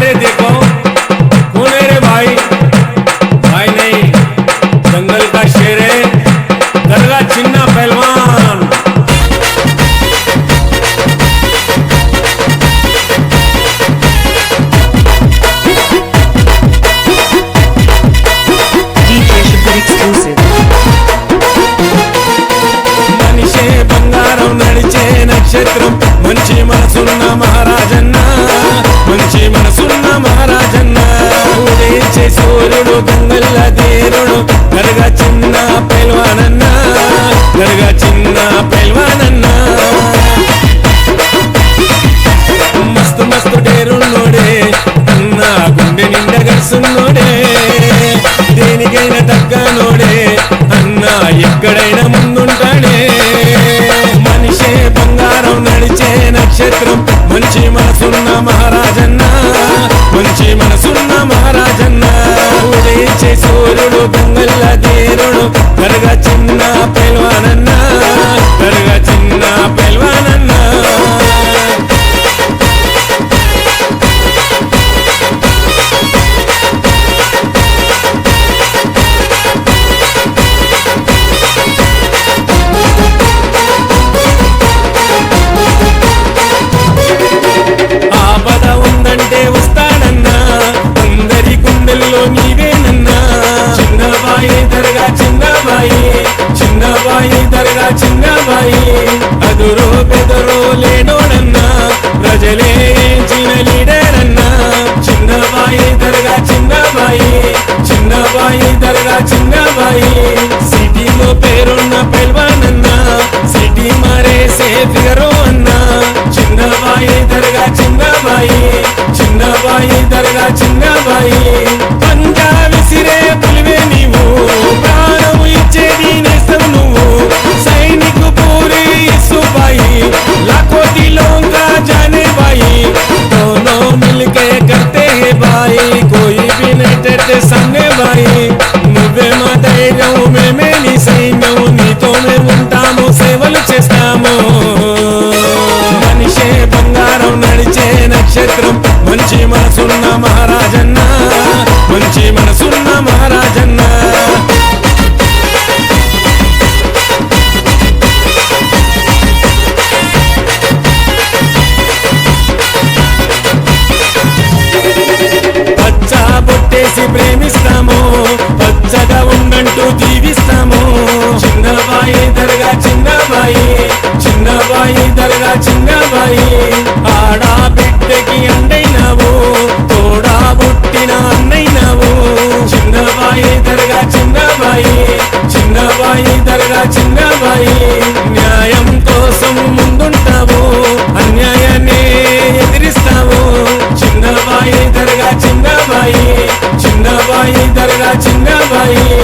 अरे देखो कौन है रे भाई? भाई नहीं, जंगल का शेर है, दरगाह चिन्ना पहलवान। DJ Shubhar exclusive. మనిషే బంగారం నడిచే నక్షత్రం, మంచి మనసున్న మహారాజన్న, మంచి మనసున్న మహారాజన్న. ఉదయించే సూర్యుడు గంగల్ల ధీరుడు, దర్గా చిన్న పైల్వానన్న, దర్గా చిన్న పైల్వానన్న. మస్తు మస్తు డేరున్నోడే అన్న, గుండె నిండా గడుసున్నోడే, దేనికైనా తగ్గనోడే అన్న, ఎక్కడైనా ముందుంటాడే. మనిషే బంగారం నడిచే నక్షత్రం, మంచి మనసున్న మహారాజన్న, మంచి మనసున్న మహారాజన్న. ఉదయించే సూర్యుడు గంగల్ల ధీరుడు, దర్గా చిన్న పైల్వానన్న, దర్గా చిన్న పైల్వానన్న. ఆపద ఉందంటే వస్తాడన్నా, అందరి గుండెల్లో నీవేనన్నా. చిన్నబాయి దర్గా చిన్నబాయి, చిన్నబాయి దర్గా చిన్నబాయి. అదురో బెదరో లేనోడన్నా, ప్రజలే చిన్న లీడరన్నా. చిన్నబాయి దర్గా చిన్నబాయి, చిన్నబాయి దర్గా చిన్నబాయి. సిటీలో పేరున్న పైల్వానన్నా, సిటీ మారేసే ఫిగరో అన్నా. చిన్నబాయి దర్గా చిన్నబాయి, చిన్నబాయి దర్గా చిన్నబాయి. పంజా విసిరే పులివే నీవు, ప్రాణం ఇచ్చేది నేస్తం నువ్వు. సైనిక పూరి సుబాయి, लाखों दिलों का जाने भाई, दोनों मिलके करते हैं भाई, कोई भी नहीं डरते सामने भाई. నువ్వే మా ధైర్యం, మేమే నీ సైన్యం, నీతో మేము ఉంటాము, సేవలు చేస్తాము. మనిషే బంగారం నడిచే నక్షత్రం, మంచి మనసున్న మహారాజన్న, మంచి మనసున్న మహారాజన్న. పచ్చ బొట్టేసి ప్రేమిస్తాము, పచ్చగా ఉండంటూ జీవిస్తాము. చిన్నబాయి దర్గా చిన్నబాయి, చిన్నబాయి దర్గా చిన్నబాయి. ఆడా బిడ్డకి అండైనావు, తోడా పుట్టిన అన్నైనావు. చిన్నబాయి దర్గా చిన్నబాయి, చిన్నబాయి దర్గా చిన్నబాయి. న్యాయం కోసం ముందుంటావు, అన్యాయాన్ని ఎదిరిస్తావు. చిన్నబాయి దర్గా చిన్నబాయి, చిన్నబాయి దర్గా చిన్నబాయి.